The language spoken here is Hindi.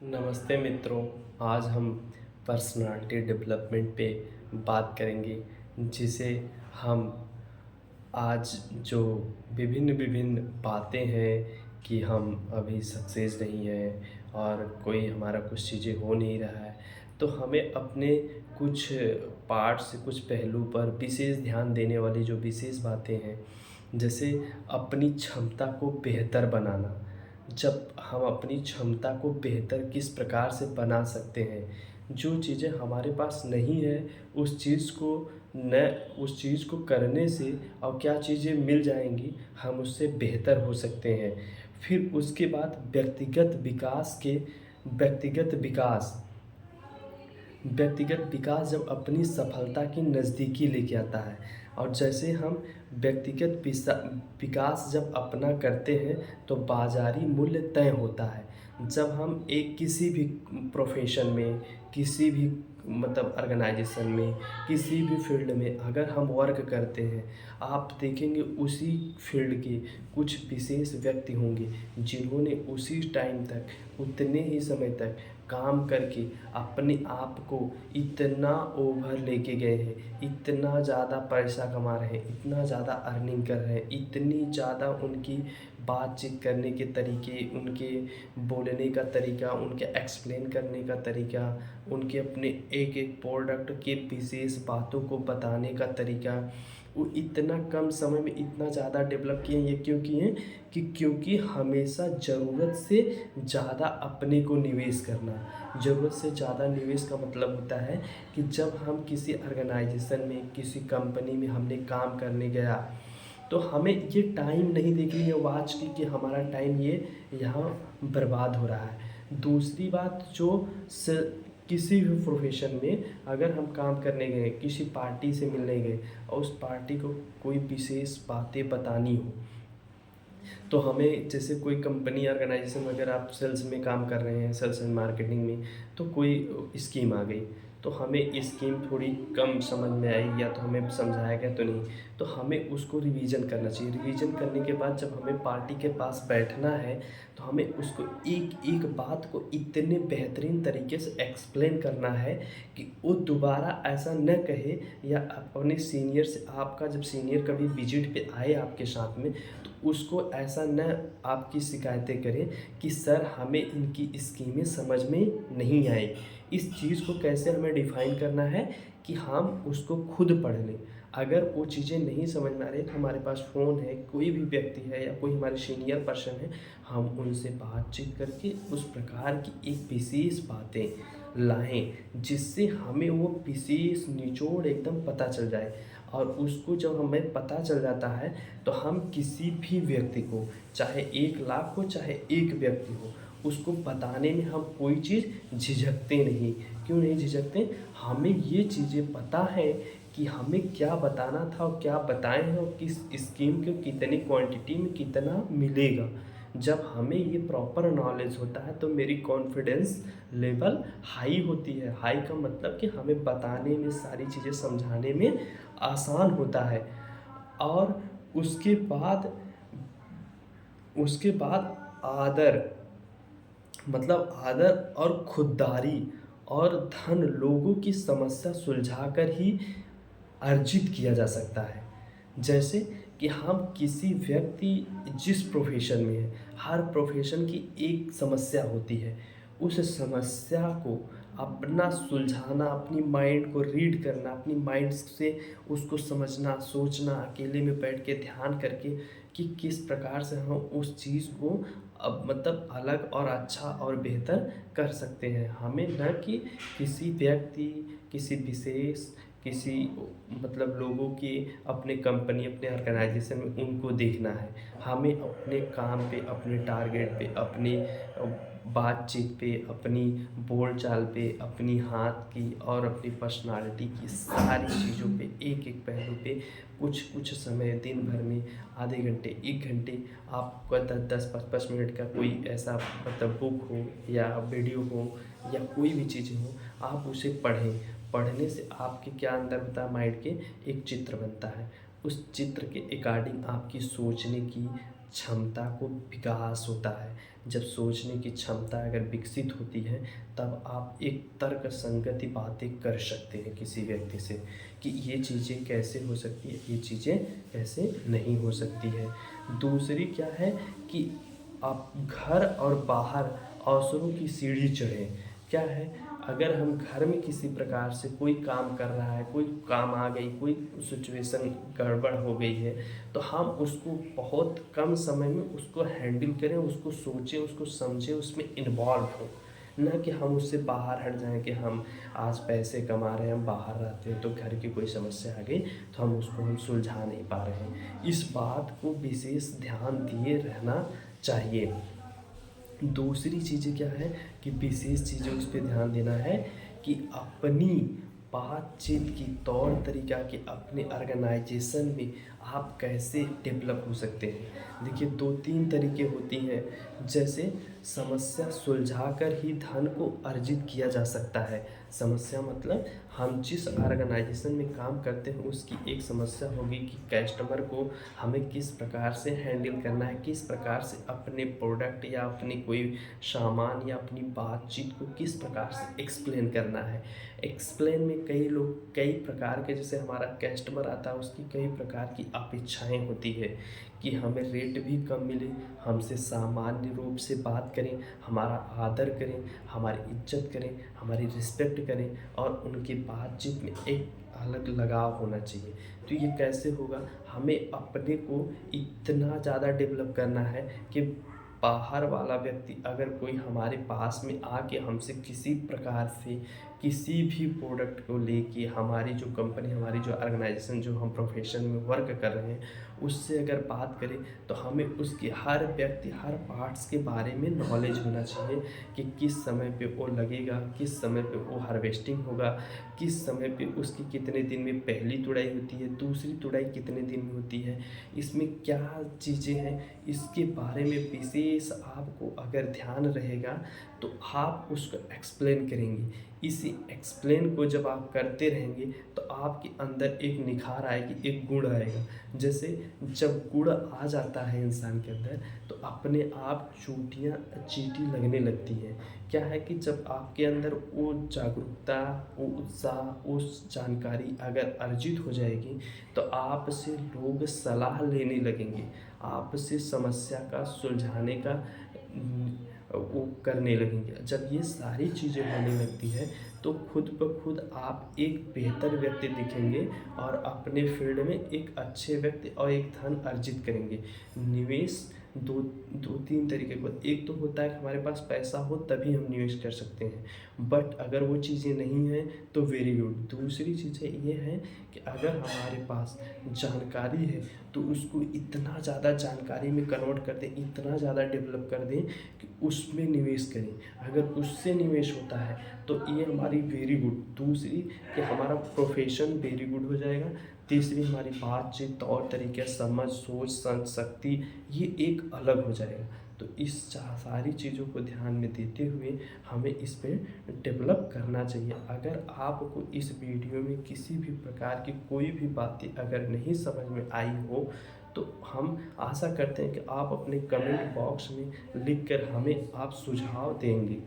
नमस्ते मित्रों। आज हम पर्सनालिटी डेवलपमेंट पे बात करेंगे, जिसे हम आज जो विभिन्न विभिन्न बातें हैं कि हम अभी सक्सेस नहीं हैं और कोई हमारा कुछ चीज़ें हो नहीं रहा है, तो हमें अपने कुछ पार्ट्स कुछ पहलू पर विशेष ध्यान देने वाली जो विशेष बातें हैं, जैसे अपनी क्षमता को बेहतर बनाना। जब हम अपनी क्षमता को बेहतर किस प्रकार से बना सकते हैं, जो चीज़ें हमारे पास नहीं है उस चीज़ को करने से और क्या चीज़ें मिल जाएंगी, हम उससे बेहतर हो सकते हैं। फिर उसके बाद व्यक्तिगत विकास व्यक्तिगत विकास जब अपनी सफलता की नज़दीकी लेके आता है, और जैसे हम विकास जब अपना करते हैं तो बाज़ारी मूल्य तय होता है। जब हम एक किसी भी प्रोफ़ेशन में, किसी भी मतलब ऑर्गेनाइजेशन में, किसी भी फ़ील्ड में अगर हम वर्क करते हैं, आप देखेंगे उसी फ़ील्ड के कुछ विशेष व्यक्ति होंगे जिन्होंने उसी टाइम तक, उतने ही समय तक काम करके अपने आप को इतना ओवर लेके गए हैं, इतना ज़्यादा पैसा कमा रहे हैं, इतना ज़्यादा अर्निंग कर रहे हैं, इतनी ज़्यादा उनकी बातचीत करने के तरीके, उनके बोलने का तरीका, उनके एक्सप्लेन करने का तरीका, उनके अपने एक एक प्रोडक्ट के विशेष बातों को बताने का तरीका, वो इतना कम समय में इतना ज़्यादा डेवलप किए हैं। ये क्यों किए हैं? क्योंकि हमेशा ज़रूरत से ज़्यादा अपने को निवेश करना। ज़रूरत से ज़्यादा निवेश का मतलब होता है कि जब हम किसी ऑर्गेनाइजेशन में, किसी कंपनी में हमने काम करने गया, तो हमें ये टाइम नहीं देखनी है वॉच की कि हमारा टाइम ये यहाँ बर्बाद हो रहा है। दूसरी बात, किसी भी प्रोफेशन में अगर हम काम करने गए, किसी पार्टी से मिलने गए और उस पार्टी को कोई विशेष बातें बतानी हो, तो हमें, जैसे कोई कंपनी ऑर्गेनाइजेशन में अगर आप सेल्स में काम कर रहे हैं, सेल्स एंड मार्केटिंग में, तो कोई स्कीम आ गई, तो हमें स्कीम थोड़ी कम समझ में आई या तो हमें समझाया गया तो नहीं, तो हमें उसको रिवीजन करना चाहिए। रिवीजन करने के बाद जब हमें पार्टी के पास बैठना है, तो हमें उसको एक एक बात को इतने बेहतरीन तरीके से एक्सप्लेन करना है कि वो दोबारा ऐसा न कहे, या अपने सीनियर से, आपका जब सीनियर कभी विजिट पे आए आपके साथ में, तो उसको ऐसा न आपकी शिकायतें करें कि सर हमें इनकी स्कीमें समझ में नहीं आई। इस चीज़ को कैसे हमें डिफ़ाइन करना है कि हम उसको खुद पढ़ लें। अगर वो चीज़ें नहीं समझ में आ रही, तो हमारे पास फ़ोन है, कोई भी व्यक्ति है या कोई हमारे सीनियर पर्सन है, हम उनसे बातचीत करके उस प्रकार की एक विशेष बातें लाएँ, जिससे हमें वो विशेष निचोड़ एकदम पता चल जाए। और उसको जब हमें पता चल जाता है, तो हम किसी भी व्यक्ति को, चाहे 1 लाख हो, चाहे 1 व्यक्ति हो, उसको बताने में हम कोई चीज़ झिझकते नहीं। क्यों नहीं झिझकते? हमें ये चीज़ें पता है कि हमें क्या बताना था और क्या बताए हैं और किस स्कीम को कितनी क्वांटिटी में कितना मिलेगा। जब हमें ये प्रॉपर नॉलेज होता है, तो मेरी कॉन्फिडेंस लेवल हाई होती है। हाई का मतलब कि हमें बताने में, सारी चीज़ें समझाने में आसान होता है। और उसके बाद उसके बाद आदर, मतलब आदर और खुददारी और धन लोगों की समस्या सुलझाकर ही अर्जित किया जा सकता है। जैसे कि हम किसी व्यक्ति, जिस प्रोफ़ेशन में है, हर प्रोफ़ेशन की एक समस्या होती है। उस समस्या को अपना सुलझाना, अपनी माइंड को रीड करना, अपनी माइंड से उसको समझना, सोचना, अकेले में बैठ के ध्यान करके कि किस प्रकार से हम उस चीज़ को अब मतलब अलग और अच्छा और बेहतर कर सकते हैं। हमें न कि किसी व्यक्ति, किसी विशेष, किसी मतलब लोगों की, अपने कंपनी, अपने ऑर्गेनाइजेशन में उनको देखना है। हमें अपने काम पे, अपने टारगेट पे, अपनी बातचीत पे, अपनी बोलचाल पे, अपनी हाथ की और अपनी पर्सनालिटी की सारी चीज़ों पे, एक-एक पहलू पे कुछ-कुछ समय दिन भर में, आधे घंटे, 1 घंटे, आपका 10-10, 5-5 मिनट का कोई ऐसा मतलब बुक हो या वीडियो हो या कोई भी चीज़ें हो, आप उसे पढ़ें। पढ़ने से आपके क्या अंदर होता है, माइंड के एक चित्र बनता है। उस चित्र के अकॉर्डिंग आपकी सोचने की क्षमता को विकास होता है। जब सोचने की क्षमता अगर विकसित होती है, तब आप एक तर्क संगति बातें कर सकते हैं किसी व्यक्ति से कि ये चीज़ें कैसे हो सकती है, ये चीज़ें कैसे नहीं हो सकती है। दूसरी क्या है कि आप घर और बाहर अवसरों की सीढ़ी चढ़ें। क्या है, अगर हम घर में किसी प्रकार से कोई काम कर रहा है, कोई काम आ गई, कोई सिचुएशन गड़बड़ हो गई है, तो हम उसको बहुत कम समय में उसको हैंडल करें, उसको सोचें, उसको समझें, उसमें इन्वॉल्व हों। ना कि हम उससे बाहर हट जाएँ कि हम आज पैसे कमा रहे हैं, हम बाहर रहते हैं, तो घर की कोई समस्या आ गई, तो हम सुलझा नहीं पा रहे हैं। इस बात को विशेष ध्यान दिए रहना चाहिए। दूसरी चीज़ें क्या है कि विशेष चीज़ें उस पे ध्यान देना है कि अपनी बातचीत की तौर तरीका कि अपने ऑर्गेनाइजेशन में आप कैसे डेवलप हो सकते हैं। देखिए 2-3 तरीके होती हैं, जैसे समस्या सुलझाकर ही धन को अर्जित किया जा सकता है। समस्या मतलब हम जिस ऑर्गेनाइजेशन में काम करते हैं उसकी एक समस्या होगी कि कस्टमर को हमें किस प्रकार से हैंडल करना है, किस प्रकार से अपने प्रोडक्ट या अपनी कोई सामान या अपनी बातचीत को किस प्रकार से एक्सप्लेन करना है। एक्सप्लेन में कई लोग कई प्रकार के, जैसे हमारा कस्टमर आता है उसकी कई प्रकार की अपेक्षाएँ होती है कि हमें रेट भी कम मिले, हमसे सामान्य रूप से बात करें, हमारा आदर करें, हमारी इज़्ज़त करें, हमारी रिस्पेक्ट करें और उनकी बातचीत में एक अलग लगाव होना चाहिए। तो ये कैसे होगा? हमें अपने को इतना ज़्यादा डेवलप करना है कि बाहर वाला व्यक्ति अगर कोई हमारे पास में आके हमसे किसी प्रकार से किसी भी प्रोडक्ट को लेके, हमारी जो कंपनी, हमारी जो ऑर्गेनाइजेशन, जो हम प्रोफेशन में वर्क कर रहे हैं, उससे अगर बात करें तो हमें उसके हर व्यक्ति, हर पार्ट्स के बारे में नॉलेज होना चाहिए कि किस समय पे वो लगेगा, किस समय पे वो हार्वेस्टिंग होगा, किस समय पे उसकी कितने दिन में पहली तुड़ाई होती है, दूसरी तुड़ाई कितने दिन में होती है, इसमें क्या चीज़ें हैं, इसके बारे में विशेष आपको अगर ध्यान रहेगा तो आप उसको एक्सप्लेन करेंगे। इसी एक्सप्लेन को जब आप करते रहेंगे तो आपके अंदर एक निखार आएगी, एक गुण आएगा। जैसे जब गुण आ जाता है इंसान के अंदर तो अपने आप चींटी लगने लगती हैं। क्या है कि जब आपके अंदर वो जागरूकता, वो उत्साह, वो जानकारी अगर अर्जित हो जाएगी तो आपसे लोग सलाह लेने लगेंगे, आपसे समस्या का सुलझाने का वो करने लगेंगे। जब ये सारी चीज़ें होने लगती है तो खुद ब खुद आप एक बेहतर व्यक्ति दिखेंगे और अपने फील्ड में एक अच्छे व्यक्ति और एक धन अर्जित करेंगे। निवेश दो 2-3 तरीके का, एक तो होता है कि हमारे पास पैसा हो तभी हम निवेश कर सकते हैं, बट अगर वो चीज़ें नहीं हैं तो वेरी गुड। दूसरी चीज़ें ये हैं कि अगर हमारे पास जानकारी है तो उसको इतना ज़्यादा जानकारी में कन्वर्ट कर दें, इतना ज़्यादा डेवलप कर दें कि उसमें निवेश करें। अगर उससे निवेश होता है तो ये हमारी वेरी गुड। दूसरी कि हमारा प्रोफेशन वेरी गुड हो जाएगा। तीसरी हमारी बातचीत, तौर तरीके, समझ, सोच, शक्ति ये एक अलग हो जाएगा। तो इस सारी चीज़ों को ध्यान में देते हुए हमें इस पे डेवलप करना चाहिए। अगर आपको इस वीडियो में किसी भी प्रकार की कोई भी बातें अगर नहीं समझ में आई हो तो हम आशा करते हैं कि आप अपने कमेंट बॉक्स में लिख कर हमें आप सुझाव देंगे।